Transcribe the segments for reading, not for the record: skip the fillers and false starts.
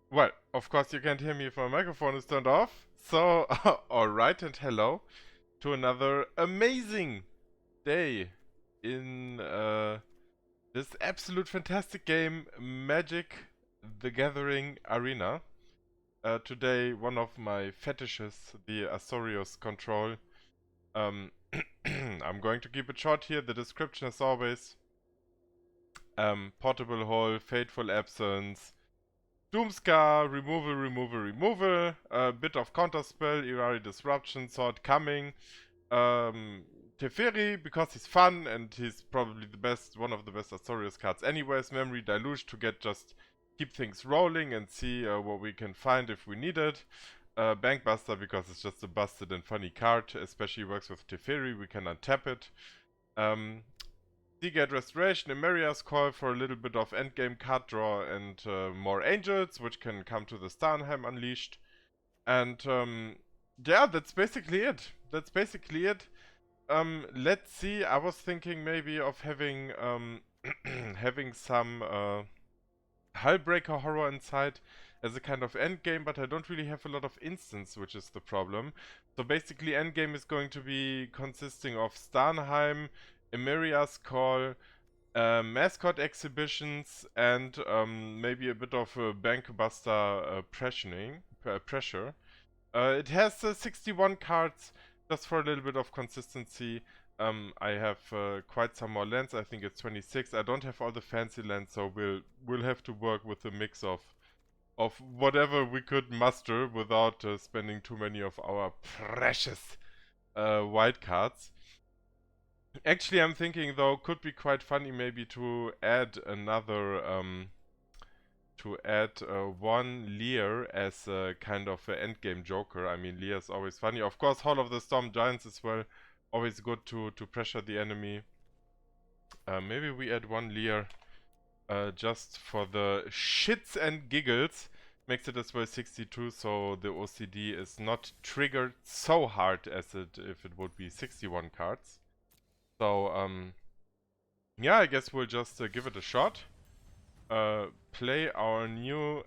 Well, of course you can't hear me if my microphone is turned off. So, alright and hello to another amazing day in this absolute fantastic game, Magic the Gathering Arena. Today, one of my fetishes, the Azorius control. I'm going to keep it short here. The description as always. Portable Hole, Fateful Absence, Doomskar, removal, a bit of counterspell, Jwari Disruption, Sword Coming, Teferi, because he's fun and he's probably the best, one of the best Azorius cards anyways, Memory Deluge to keep things rolling and see what we can find if we need it. Bankbuster because it's just a busted and funny card, especially works with Teferi, we can untap it. Hengegate Restoration, Emeria's Call for a little bit of endgame card draw and more angels, which can come to the Starnheim Unleashed. And yeah, that's basically it. Let's see, I was thinking maybe of having having some Hullbreaker Horror inside as a kind of endgame, but I don't really have a lot of instants, which is the problem. So basically endgame is going to be consisting of Starnheim, Emeria's Call, Mascot Exhibitions, and maybe a bit of a Bankbuster pressure. It has 61 cards, just for a little bit of consistency. I have quite some more lands. I think it's 26. I don't have all the fancy lands, so we'll have to work with a mix of whatever we could muster without spending too many of our precious white cards. Actually, I'm thinking though, could be quite funny maybe to add another, one Lier as a kind of an endgame joker. I mean, Lier is always funny. Of course, Hall of the Storm Giants as well. Always good to pressure the enemy. Maybe we add one Lier just for the shits and giggles. Makes it as well 62, so the OCD is not triggered so hard as if it would be 61 cards. So, yeah, I guess we'll just give it a shot. Play our new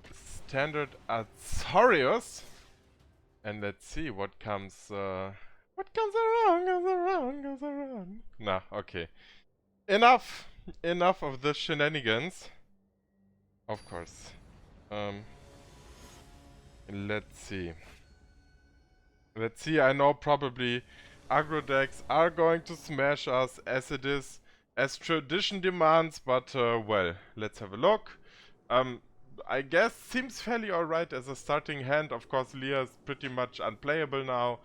standard Azorius. And let's see what comes around. Nah, okay. Enough of the shenanigans. Of course. Let's see. I know probably aggro decks are going to smash us as it is, as tradition demands, but well, let's have a look. I guess seems fairly alright as a starting hand. Of course, Lier is pretty much unplayable now,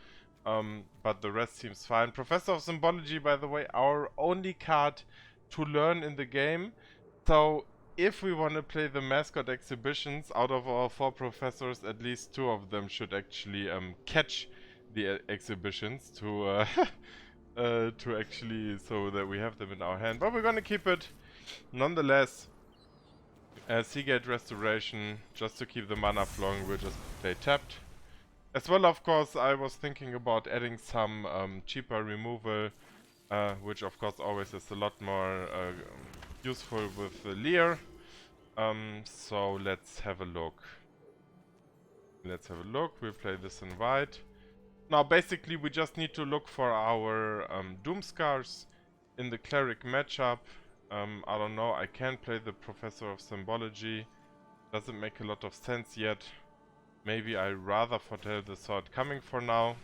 but the rest seems fine. Professor of Symbology, by the way, our only card to learn in the game. So if we want to play the Mascot Exhibitions, out of our 4 professors, at least 2 of them should actually catch the exhibitions to to actually, so that we have them in our hand. But we're gonna keep it nonetheless. Hengegate Restoration, just to keep the mana flowing, we'll just play tapped. As well, of course, I was thinking about adding some cheaper removal, which of course always is a lot more useful with Lier. So let's have a look. We'll play this in white. Now basically we just need to look for our Doomskars in the Cleric matchup. I don't know, I can play the Professor of Symbology. Doesn't make a lot of sense yet. Maybe I rather foretell the Sword Coming for now.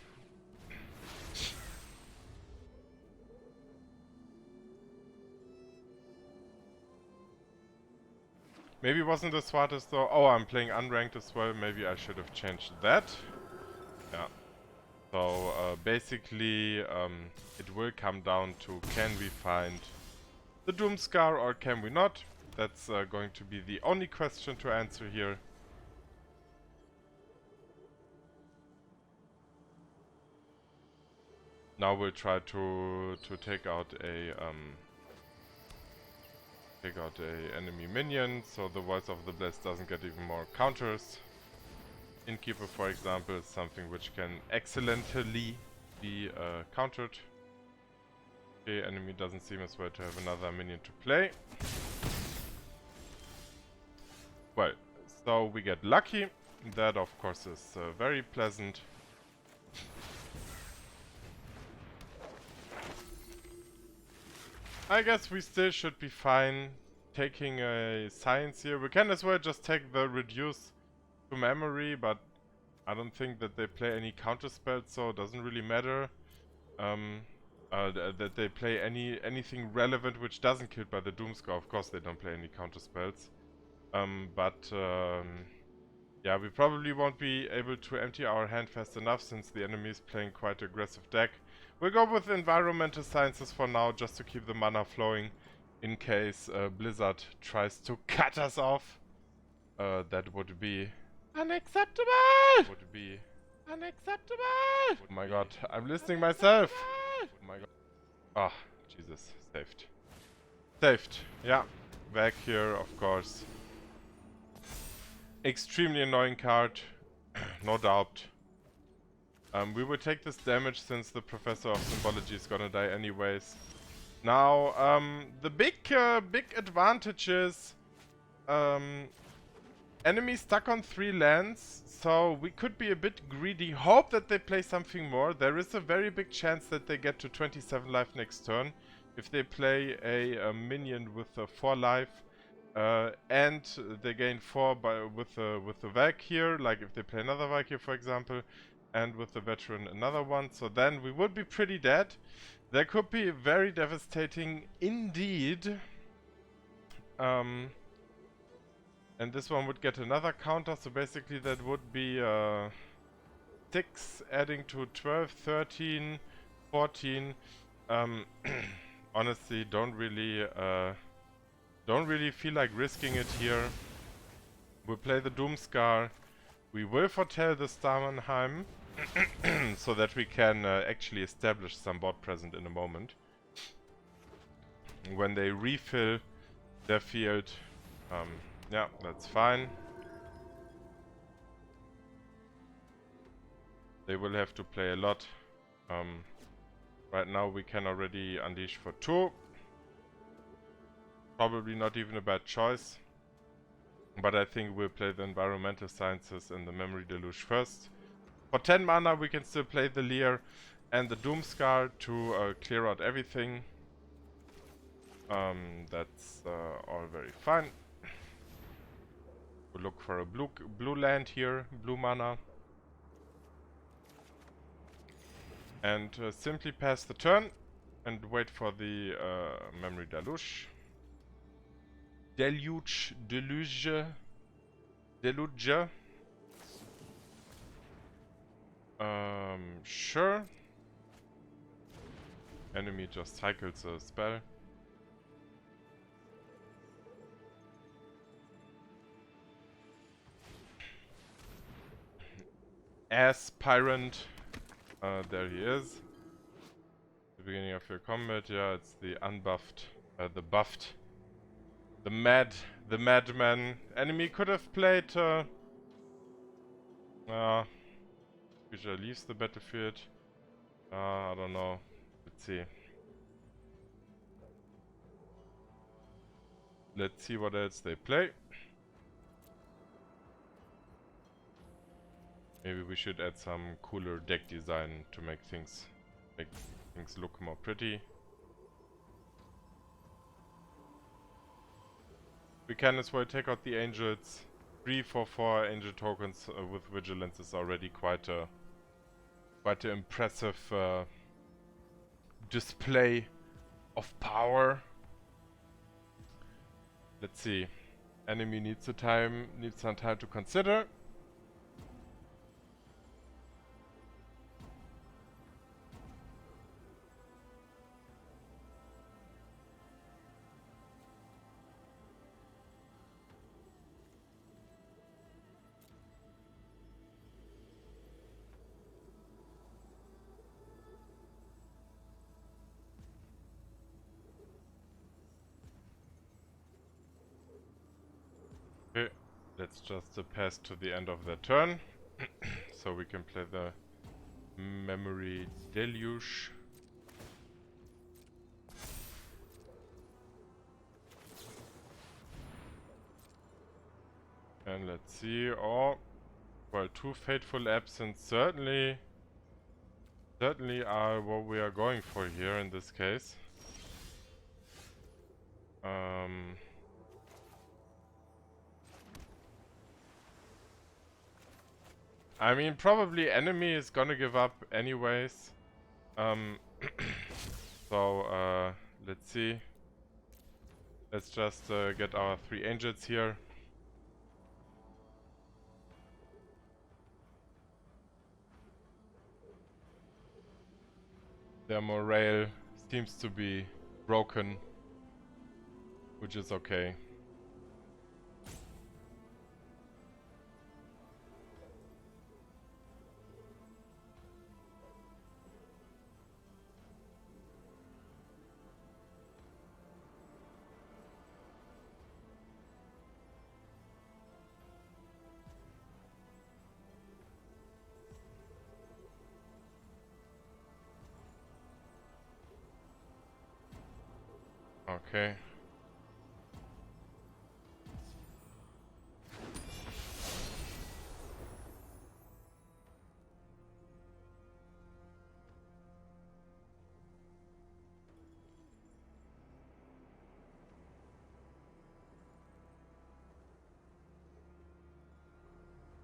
Maybe wasn't the smartest though. Oh, I'm playing unranked as well. Maybe I should have changed that. Yeah. So basically it will come down to, can we find the Doomskar or can we not? That's going to be the only question to answer here. Now we'll try to take out a enemy minion, so the Voice of the Blessed doesn't get even more counters. Innkeeper, for example, is something which can excellently be countered. Okay, enemy doesn't seem as well to have another minion to play. Well, So we get lucky. That of course is very pleasant. I guess we still should be fine taking a science here. We can as well just take the reduce to memory, but I don't think that they play any counter spells, so it doesn't really matter. That they play anything relevant which doesn't kill by the Doomskar. Of course they don't play any counter spells. Yeah, we probably won't be able to empty our hand fast enough since the enemy is playing quite aggressive deck. We'll go with environmental sciences for now, just to keep the mana flowing in case Blizzard tries to cut us off. That would be unacceptable! Would be unacceptable! Oh my god, I'm listening myself! Oh my god. Ah, Jesus. Saved. Saved. Yeah. Back here, of course. Extremely annoying card. No doubt. We will take this damage since the Professor of Symbology is gonna die anyways. Now, the big advantage is enemy stuck on 3 lands, so we could be a bit greedy. Hope that they play something more. There is a very big chance that they get to 27 life next turn if they play a minion with 4 life, and they gain 4 with the Valkyr, like if they play another Valkyr, for example, and with the veteran another one. So then we would be pretty dead. That could be very devastating indeed. And this one would get another counter, so basically that would be 6 adding to 12, 13, 14. Honestly, don't really feel like risking it here. We'll play the Doomskar. We will foretell the Starnheim so that we can actually establish some board present in a moment. When they refill their field, yeah, that's fine. They will have to play a lot. Right now we can already unleash for 2. Probably not even a bad choice. But I think we'll play the environmental sciences and the Memory Deluge first. For 10 mana we can still play the Lier and the Doomskar to clear out everything. That's all very fine. We'll look for a blue land here, blue mana. And simply pass the turn and wait for the Memory Deluge. Deluge. Sure. Enemy just cycles a spell. Aspirant. There he is. The beginning of your combat, yeah, it's the unbuffed, the buffed. The madman. Enemy could have played, creature leaves the battlefield. I don't know. Let's see. Let's see what else they play. Maybe we should add some cooler deck design to make things look more pretty. We can as well take out the angels. 3 for 4 angel tokens with vigilance is already quite a impressive display of power. Let's see. Enemy needs some time to consider. Okay, let's just pass to the end of their turn, so we can play the Memory Deluge. And let's see. Oh, well, 2 Fateful Absence certainly are what we are going for here in this case. I mean, probably enemy is gonna give up anyways. So, let's see. Let's just get our 3 angels here. Their morale seems to be broken, which is okay. Okay.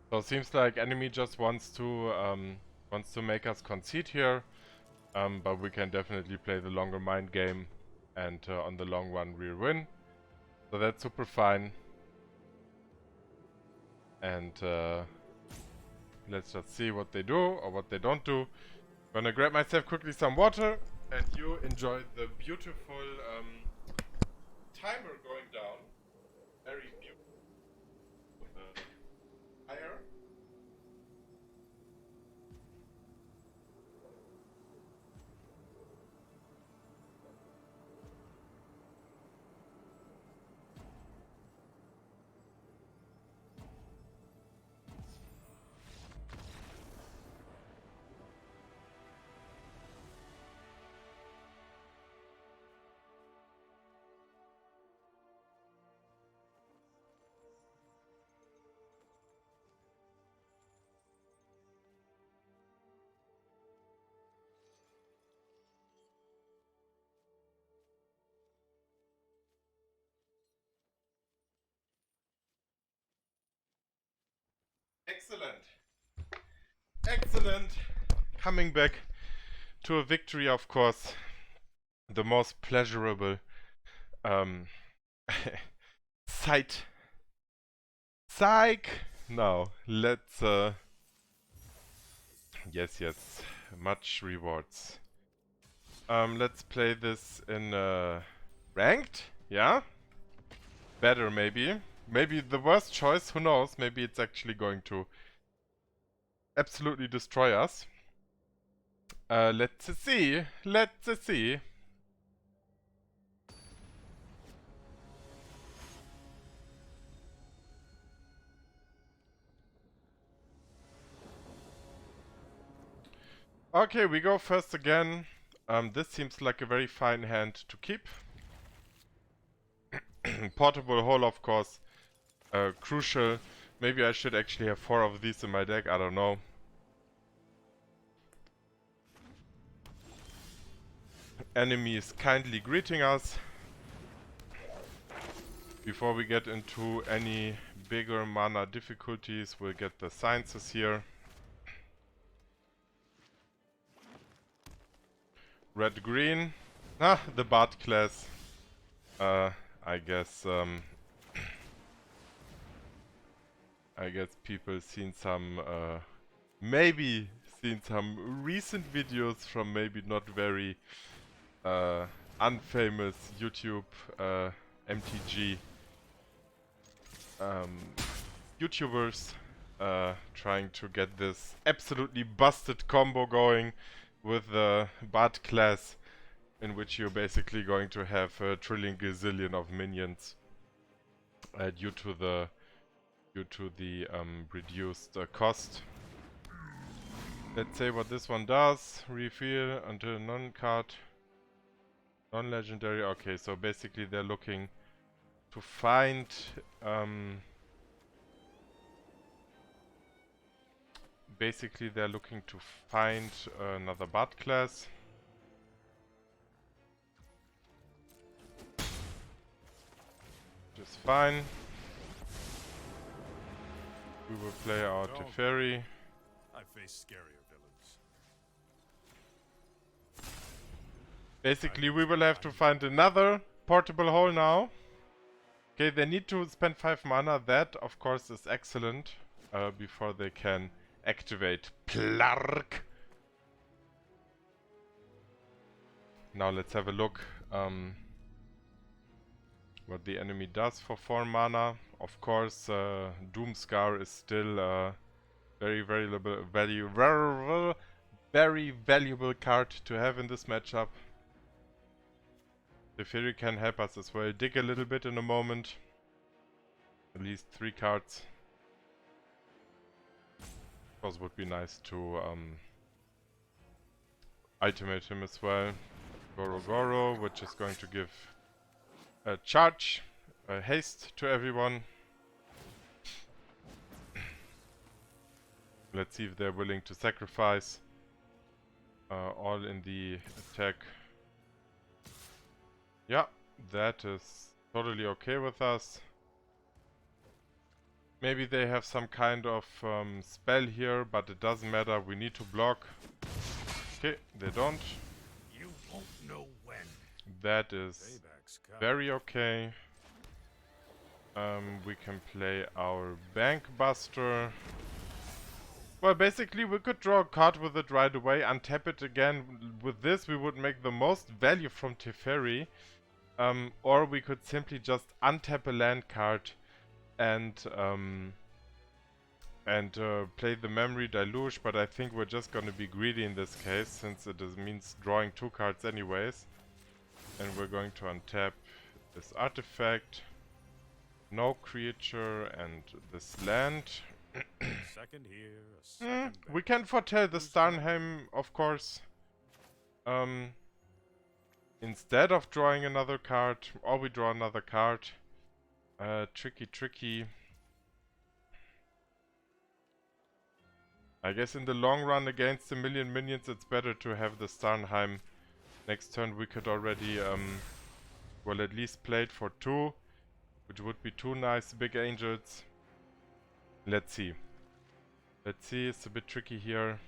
So it seems like enemy just wants to make us concede here, but we can definitely play the longer mind game, and on the long run we'll win. So that's super fine. And let's just see what they do or what they don't do. Gonna grab myself quickly some water, and you enjoy the beautiful timer going down. Very beautiful. Higher. Excellent. Excellent. Coming back to a victory, of course. The most pleasurable sight. Psych! Now, let's yes, much rewards. Let's play this in ranked, yeah? Better maybe. Maybe the worst choice, who knows? Maybe it's actually going to absolutely destroy us. Let's see. Let's see. Okay, we go first again. This seems like a very fine hand to keep. Portable hole, of course, crucial. Maybe I should actually have 4 of these in my deck, I don't know. Enemy is kindly greeting us. Before we get into any bigger mana difficulties, we'll get the sciences here. Red-green. Ah, the Bard class. I guess people seen some, maybe seen some recent videos from maybe not very unfamous YouTube MTG YouTubers trying to get this absolutely busted combo going with the Bard class, in which you're basically going to have a trillion gazillion of minions due to the reduced cost. Let's say what this one does. Reveal until non-card, non-legendary. Okay, so basically they're looking to find basically they're looking to find another bot class. Which is fine. We will play our Teferi. I face scarier villains. Basically we will have to find another portable hole now. Okay, they need to spend 5 mana. That, of course, is excellent. Before they can activate Plark. Now let's have a look what the enemy does for 4 mana. Of course, Doomskar is still very valuable card to have in this matchup. Teferi can help us as well. Dig a little bit in a moment. At least 3 cards. Of course, would be nice to itemate him as well. Goro, which is going to give a charge, a haste to everyone. Let's see if they're willing to sacrifice all in the attack. Yeah, that is totally okay with us. Maybe they have some kind of spell here, but it doesn't matter. We need to block. Okay, they don't. You won't know when. That is very okay. We can play our Bankbuster. Well, basically we could draw a card with it right away, untap it again. With this we would make the most value from Teferi. Or we could simply just untap a land card and play the Memory Deluge, but I think we're just gonna be greedy in this case, since it means drawing 2 cards anyways. And we're going to untap this artifact, no creature, and this land. Second here, a second We can foretell the Starnheim, of course. Instead of drawing another card, or we draw another card. Tricky. I guess in the long run against a million minions it's better to have the Starnheim. Next turn we could already, well, at least play it for 2, which would be 2 nice big angels. Let's see. It's a bit tricky here.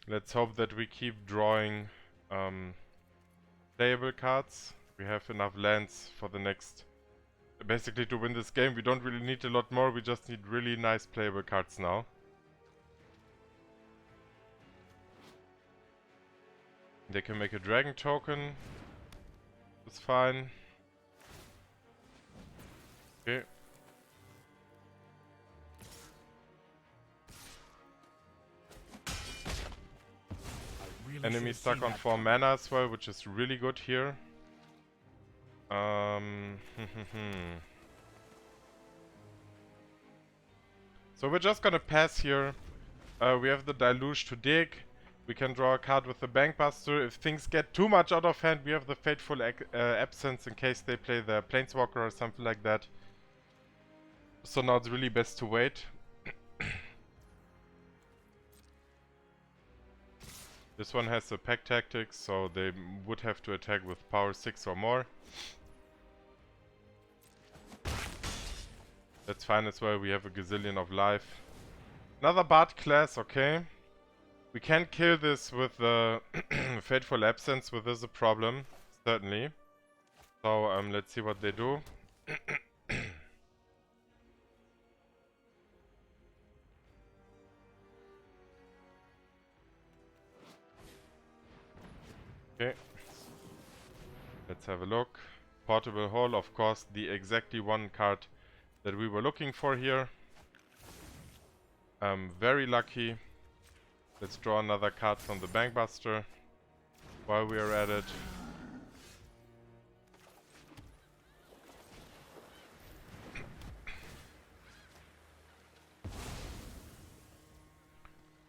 Let's hope that we keep drawing playable cards. We have enough lands for the next... Basically, to win this game, we don't really need a lot more. We just need really nice playable cards now. They can make a dragon token. That's fine. Okay. Enemy stuck on 4 mana as well, which is really good here. So we're just gonna pass here. We have the Deluge to dig. We can draw a card with the Bankbuster. If things get too much out of hand, we have the Fateful Absence in case they play the Planeswalker or something like that. So now it's really best to wait. This one has the Pack Tactics, so they would have to attack with power 6 or more. That's fine as well, we have a gazillion of life. Another Bard class, okay. We can kill this with the Fateful Absence, with this a problem, certainly. So let's see what they do. Okay. Let's have a look. Portable Hole, of course, the exactly one card that we were looking for here. Very lucky. Let's draw another card from the Bankbuster while we are at it.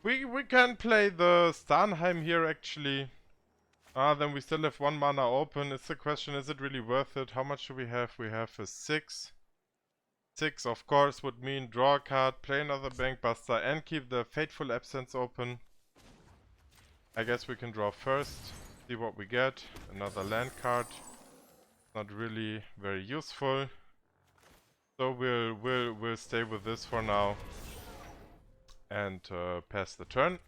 We can play the Starnheim here actually. Then we still have 1 mana open. It's the question, is it really worth it? How much do we have? We have a 6. 6, of course, would mean draw a card, play another Bankbuster, and keep the Fateful Absence open. I guess we can draw first, see what we get. Another land card. Not really very useful. So we'll stay with this for now and pass the turn.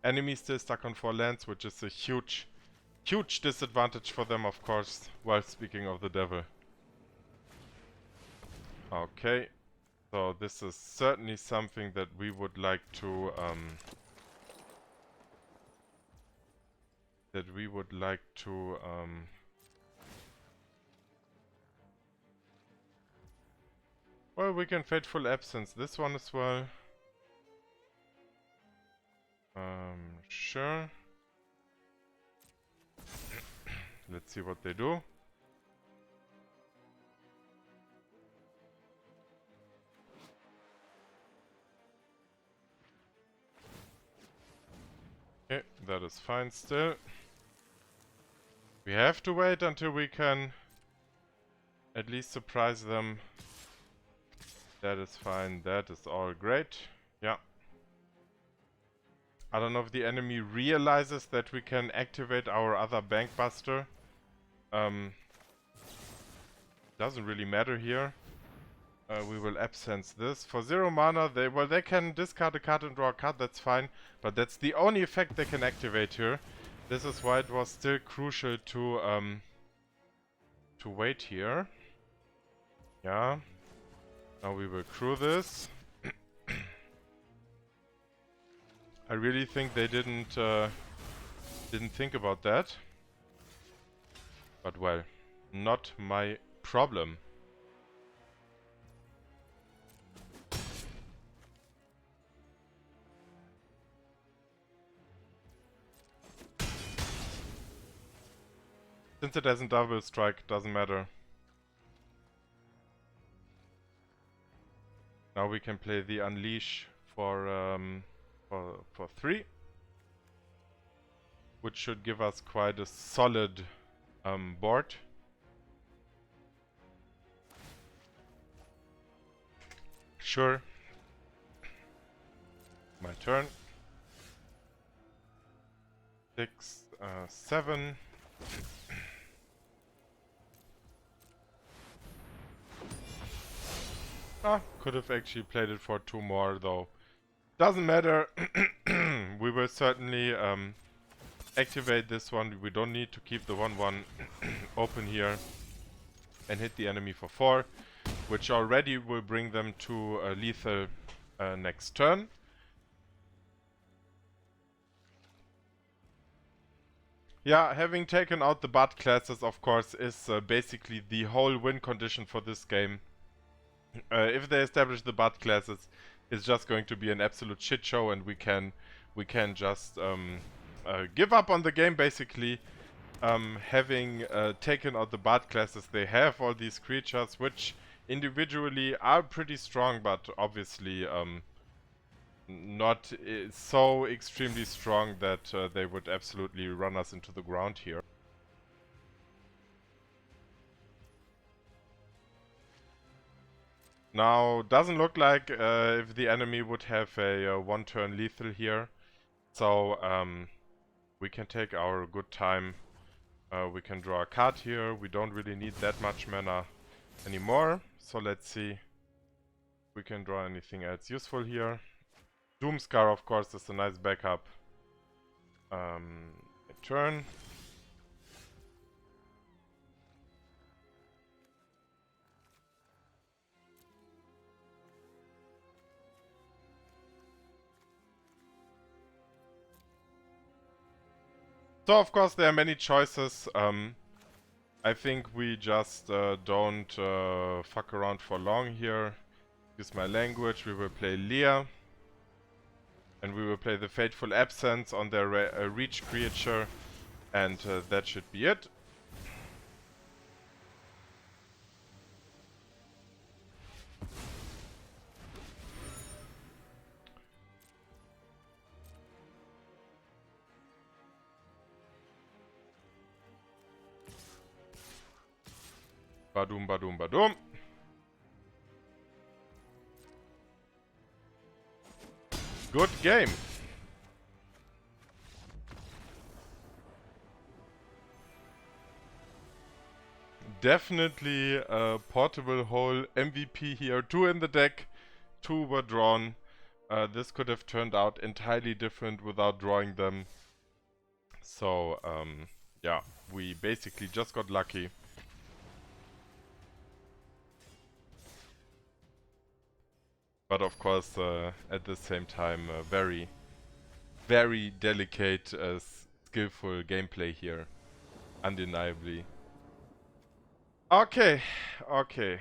Enemy still stuck on 4 lands, which is a huge disadvantage for them, of course, while speaking of the devil. Okay, so this is certainly something that we would like to well, we can Fateful Absence this one as well. Sure. Let's see what they do. Okay, that is fine still. We have to wait until we can at least surprise them. That is fine, that is all great. Yeah. I don't know if the enemy realizes that we can activate our other Bankbuster. Doesn't really matter here. We will absence this. For 0 mana, they can discard a card and draw a card, that's fine. But that's the only effect they can activate here. This is why it was still crucial to wait here. Yeah. Now we will crew this. I really think they didn't think about that. But well, not my problem. Since it has a double strike, doesn't matter. Now we can play the Unleash for 3, which should give us quite a solid board. Sure. My turn. 6, 7. Could have actually played it for 2 more though. Doesn't matter. We will certainly activate this one. We don't need to keep the 1/1 open here and hit the enemy for 4, which already will bring them to lethal next turn. Yeah, having taken out the bot classes, of course, is basically the whole win condition for this game. If they establish the bot classes, it's just going to be an absolute shit show, and we can just give up on the game basically. Having taken out the bot classes, they have all these creatures which individually are pretty strong, but obviously not so extremely strong that they would absolutely run us into the ground here. Now, doesn't look like if the enemy would have a 1-turn lethal here. So, we can take our good time. We can draw a card here. We don't really need that much mana anymore. So let's see if we can draw anything else useful here. Doomskar, of course, is a nice backup. A turn. So of course there are many choices. I think we just don't fuck around for long here. Use my language. We will play Lier. And we will play the Fateful Absence on their reach creature. And that should be it. Badoom, badoom, badoom. Good game. Definitely a portable hole MVP here. 2 in the deck, 2 were drawn. This could have turned out entirely different without drawing them. So, yeah, we basically just got lucky. But of course, at the same time, very, very delicate, skillful gameplay here. Undeniably. Okay, okay.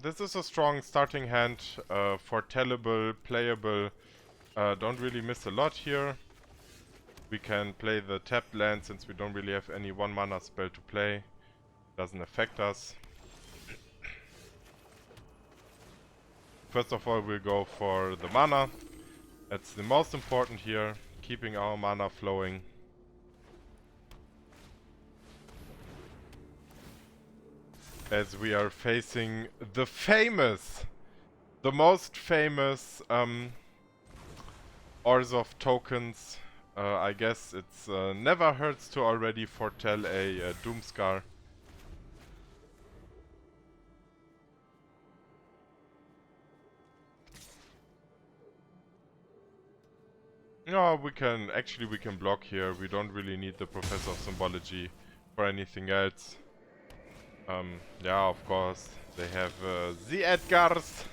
This is a strong starting hand, foretellable, playable. Don't really miss a lot here. We can play the tapped land since we don't really have any 1 mana spell to play. Doesn't affect us. First of all, we'll go for the mana. That's the most important here, keeping our mana flowing. As we are facing the famous, the most famous Orzhov tokens. I guess it's never hurts to already foretell a Doomskar. No, we can block here. We don't really need the Professor of Symbology for anything else. Yeah, of course, they have the Edgars.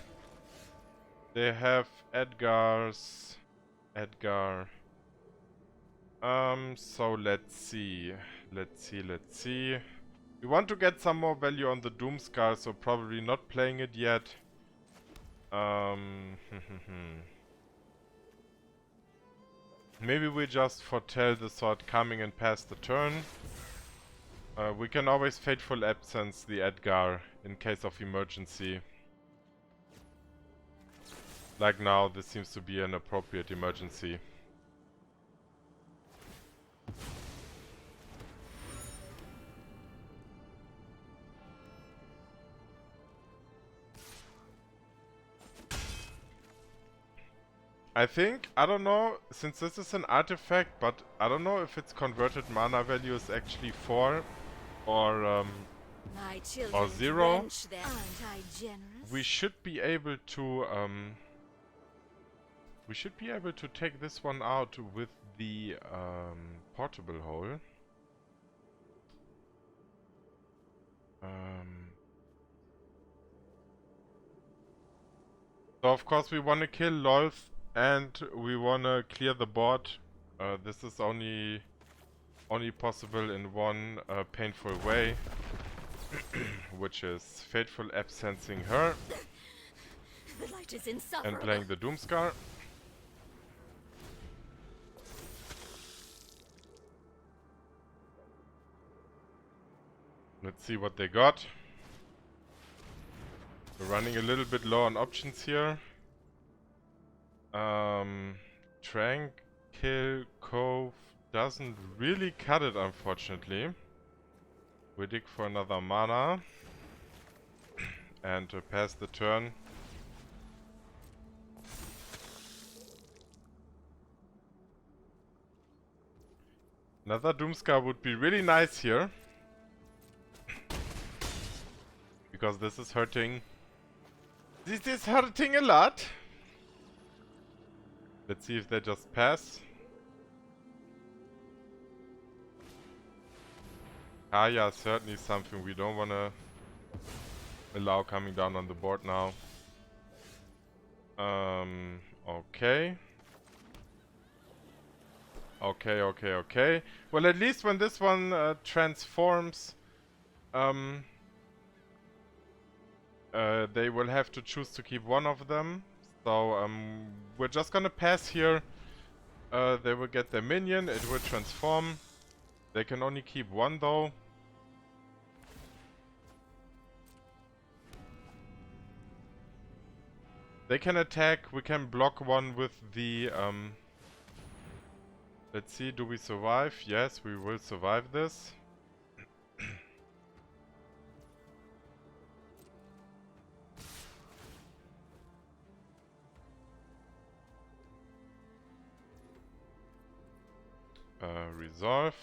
They have Edgars. Edgar. So let's see. Let's see. We want to get some more value on the Doomskar, so probably not playing it yet. Maybe we just foretell the sword coming and pass the turn. We can always Fateful Absence the Edgar in case of emergency. Like now, this seems to be an appropriate emergency. I think, I don't know, since this is an artifact, but I don't know if its converted mana value is actually 4 or 0. We should be able to take this one out with the portable hole. So of course we want to kill Lolth and we want to clear the board. This is only possible in one painful way, which is Fateful Absencing her and playing the Doomskar. Let's see what they got. We're running a little bit low on options here. Tranquil Cove doesn't really cut it, unfortunately. We dig for another mana and pass the turn. Another Doomskar would be really nice here, because this is hurting. This is hurting a lot. Let's see if they just pass. Kaya certainly something we don't want to allow coming down on the board now. Okay. Okay. Well, at least when this one transforms, they will have to choose to keep one of them. So we're just gonna pass here. They will get their minion, it will transform. They can only keep one though. They can attack, we can block one with the let's see, do we survive? Yes, we will survive this. Resolve.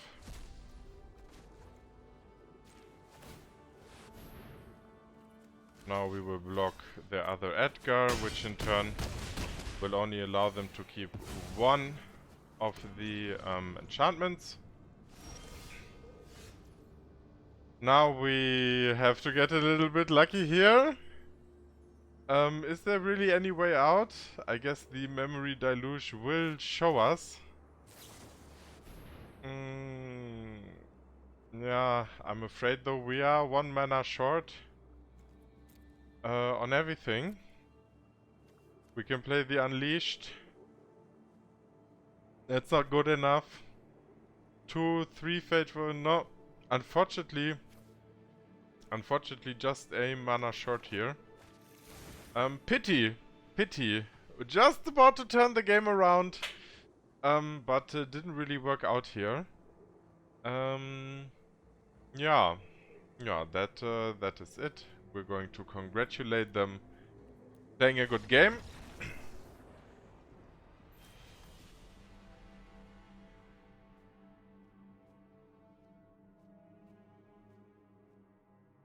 Now we will block the other Edgar, which in turn will only allow them to keep one of the enchantments. Now we have to get a little bit lucky here. Is there really any way out? I guess the Memory Deluge will show us. Yeah, I'm afraid though we are 1 mana short on everything. We can play the Unleashed. That's not good enough. 2, 3 Fateful, no. Unfortunately, just a mana short here. Pity. Just about to turn the game around. But didn't really work out here. Yeah, that is it. We're going to congratulate them playing a good game.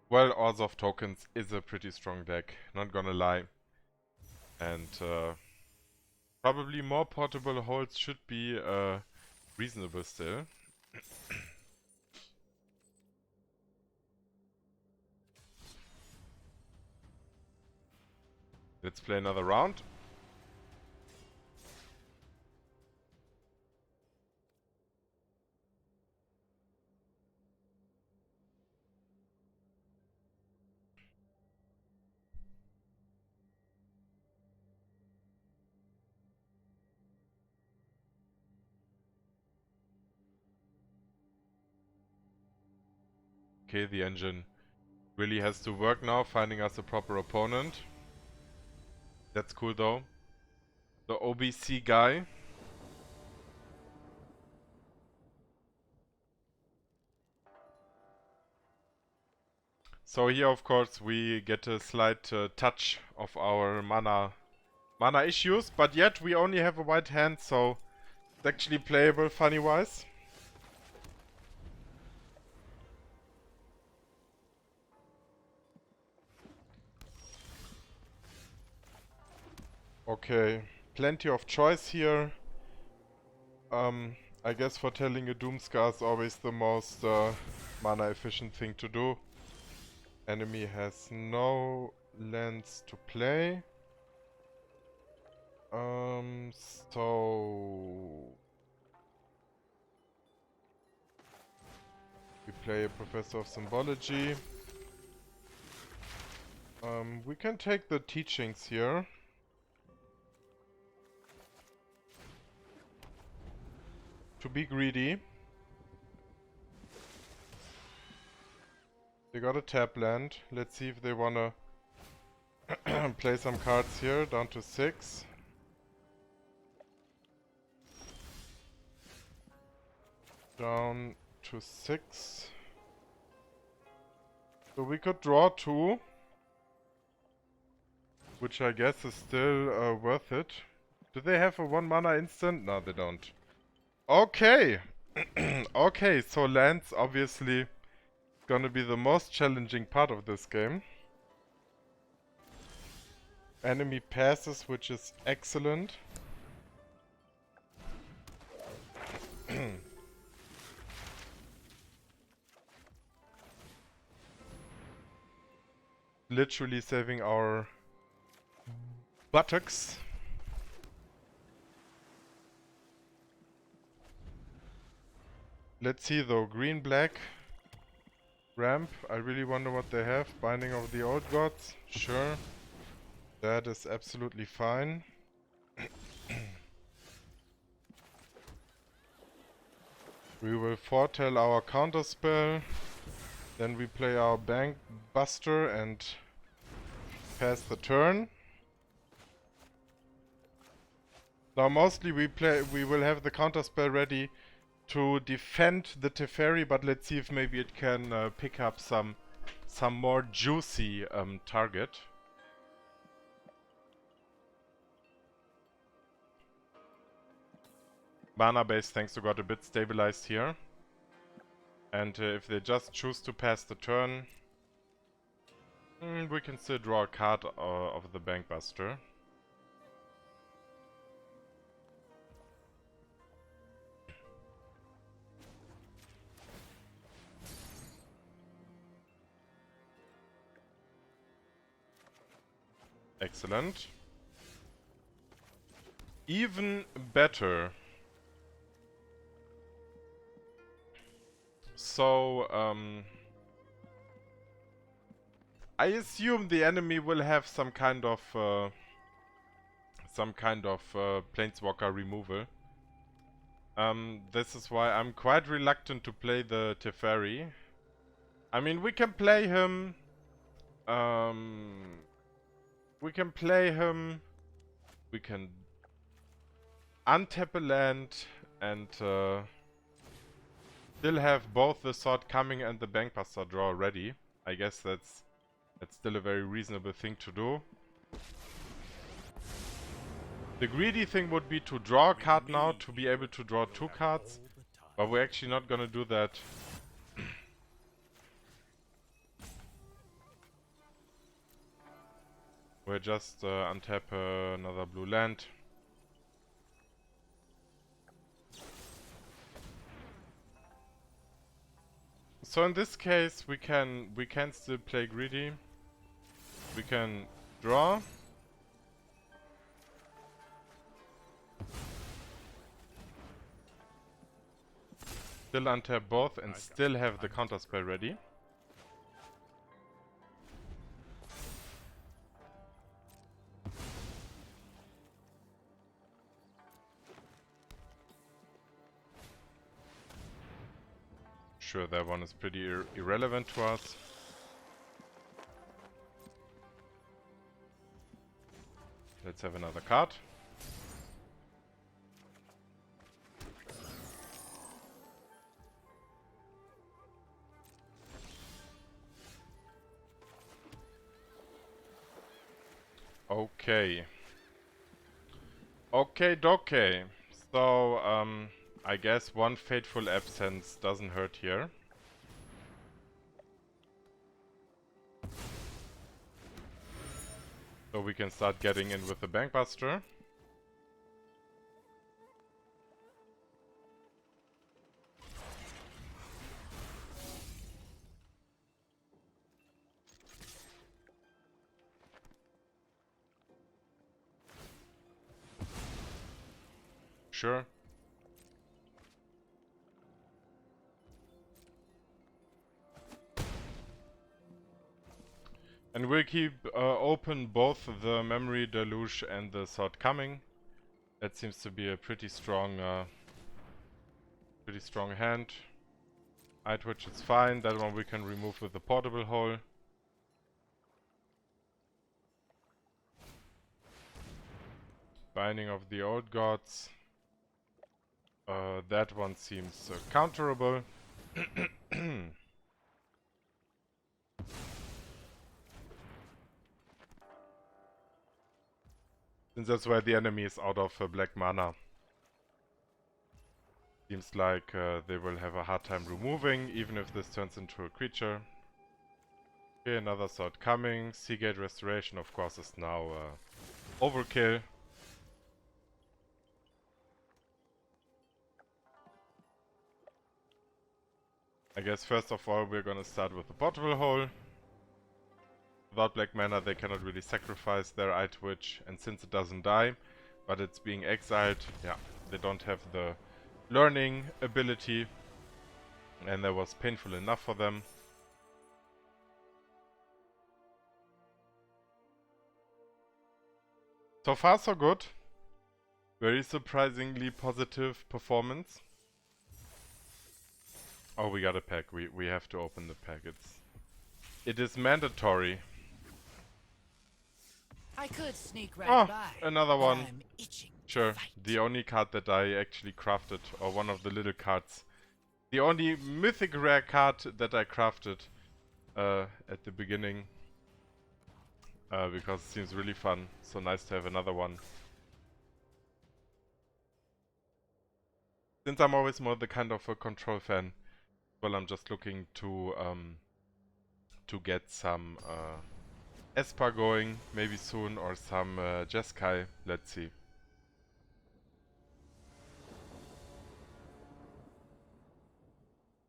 Well, Orzhov Tokens is a pretty strong deck, not gonna lie. And probably more portable holds should be reasonable still. Let's play another round. Okay, the engine really has to work now, finding us a proper opponent. That's cool though. The OBC guy. So here, of course, we get a slight touch of our mana issues, but yet we only have a white hand, so it's actually playable funny-wise. Okay, plenty of choice here. I guess foretelling a Doomskar is always the most mana efficient thing to do. Enemy has no lands to play. So we play a Professor of Symbology. We can take the teachings here. To be greedy. They got a tap land. Let's see if they wanna play some cards here, down to 6. Down to 6. So we could draw 2. Which I guess is still worth it. Do they have a 1 mana instant? No, they don't. Okay. Okay, so lands obviously gonna be the most challenging part of this game. Enemy passes, which is excellent. Literally saving our buttocks. Let's see though, green-black ramp. I really wonder what they have. Binding of the Old Gods, sure. That is absolutely fine. We will foretell our counterspell. Then we play our Bankbuster and pass the turn. Now mostly we will have the counterspell ready to defend the Teferi, but let's see if maybe it can pick up some more juicy target. mana base, thanks to God, a bit stabilized here. And if they just choose to pass the turn, we can still draw a card of the Bankbuster. Excellent. Even better. So, I assume the enemy will have some kind of Planeswalker removal. This is why I'm quite reluctant to play the Teferi. I mean, we can play him. We can untap a land and still have both the Sword Coming and the Bankbuster draw ready. I guess that's still a very reasonable thing to do. The greedy thing would be to draw a card now to be able to draw 2 cards, but we're actually not gonna do that. We'll just untap another blue land. So in this case, we can still play greedy. We can draw. Still untap both and still have the counterspell ready. Sure, that one is pretty irrelevant to us. Let's have another card. Okay. Okay, dokie. So, I guess one Fateful Absence doesn't hurt here. So we can start getting in with the Bankbuster. Sure. And we'll keep open both the Memory Deluge and the Sword Coming. That seems to be a pretty strong hand. Which is fine. That one we can remove with the Portable Hole. Binding of the Old Gods. That one seems counterable. Since that's why the enemy is out of black mana. Seems like they will have a hard time removing, even if this turns into a creature. Okay, another Sword Coming. Seagate Restoration, of course, is now overkill. I guess first of all we're gonna start with the Portable Hole. Without black mana they cannot really sacrifice their Witch, and since it doesn't die, but it's being exiled, yeah, they don't have the learning ability, and that was painful enough for them. So far so good. Very surprisingly positive performance. Oh, we got a pack. We have to open the pack. It is mandatory. I could sneak right by. Another one. I'm itching Sure. to fight. The only card that I actually crafted, or one of the little cards. The only mythic rare card that I crafted at the beginning. Because it seems really fun. So nice to have another one. Since I'm always more the kind of a control fan, well, I'm just looking to get some Esper going, maybe soon, or some Jeskai. Let's see.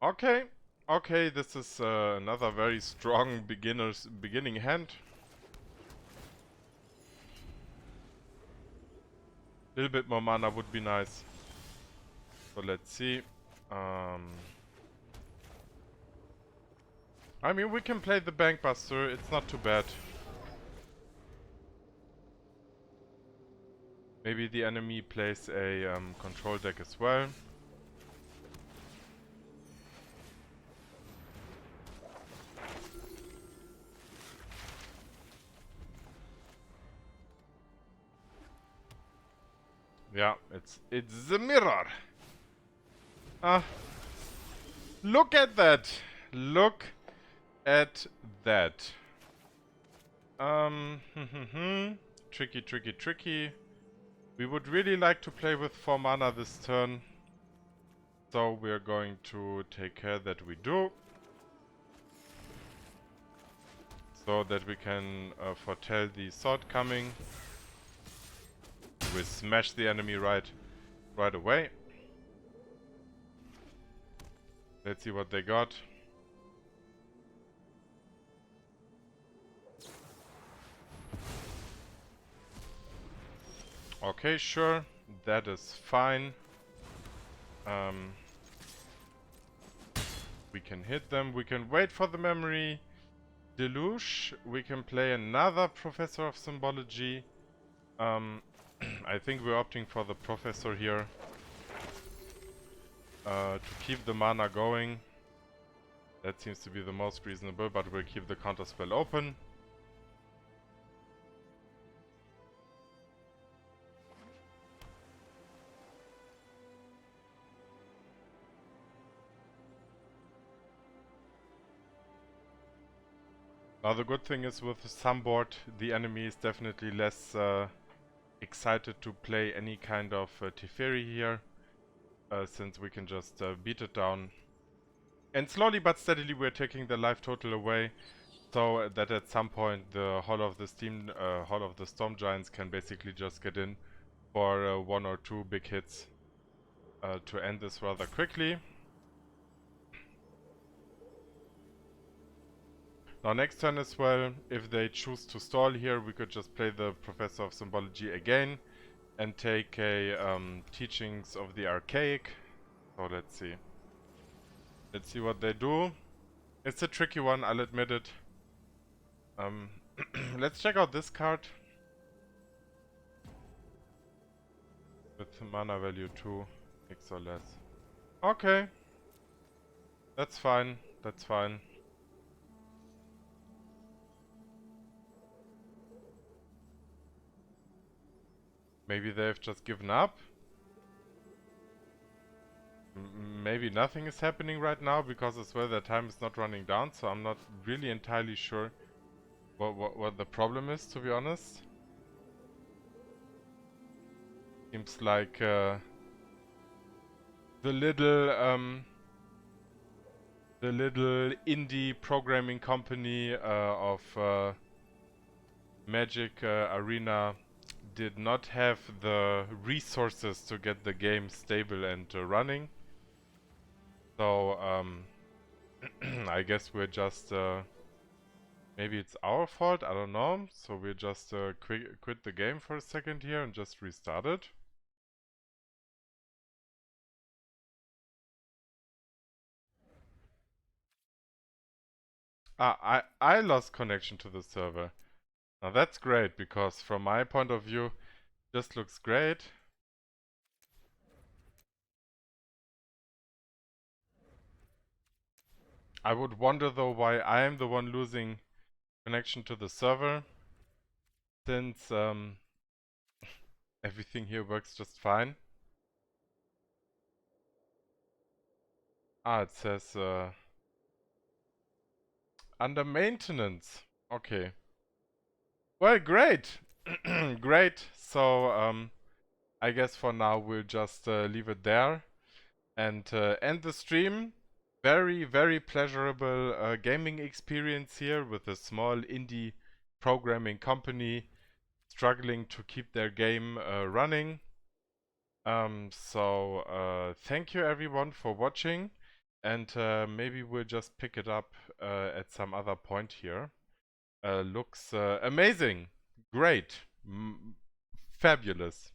Okay, okay, this is another very strong beginning hand. A little bit more mana would be nice. So let's see. I mean, we can play the Bankbuster, it's not too bad. Maybe the enemy plays a control deck as well. Yeah, it's the mirror. Look at that. Look at that. Tricky, tricky, tricky. We would really like to play with 4 mana this turn. So we're going to take care that we do. So that we can foretell the sword coming. We smash the enemy right away. Let's see what they got. Okay, sure, that is fine. We can hit them. We can wait for the Memory Deluge. We can play another Professor of Symbology. I think we're opting for the Professor here. To keep the mana going. That seems to be the most reasonable, but we'll keep the counterspell open. Now the good thing is with the Sideboard, the enemy is definitely less excited to play any kind of Teferi here, since we can just beat it down. And slowly but steadily we're taking the life total away, so that at some point the Hall of the Storm Giants can basically just get in for 1 or 2 big hits to end this rather quickly. Now next turn as well, if they choose to stall here, we could just play the Professor of Symbology again and take a Teachings of the Archaic. So let's see. Let's see what they do. It's a tricky one, I'll admit it. Let's check out this card. With mana value 2, X or less. Okay. That's fine, that's fine. Maybe they've just given up. Maybe nothing is happening right now because as well their time is not running down, so I'm not really entirely sure what the problem is, to be honest. Seems like the little indie programming company of Magic Arena did not have the resources to get the game stable and running. So I guess we're just maybe it's our fault, I don't know. So we'll just quit the game for a second here and just restart it. I lost connection to the server. Now that's great, because from my point of view, this looks great. I would wonder though why I am the one losing connection to the server, since everything here works just fine. It says under maintenance. Okay. Well, great. Great. So I guess for now we'll just leave it there. and end the stream. Very, very pleasurable gaming experience here with a small indie programming company struggling to keep their game running. Thank you everyone for watching, and maybe we'll just pick it up at some other point here. Looks amazing, great, fabulous.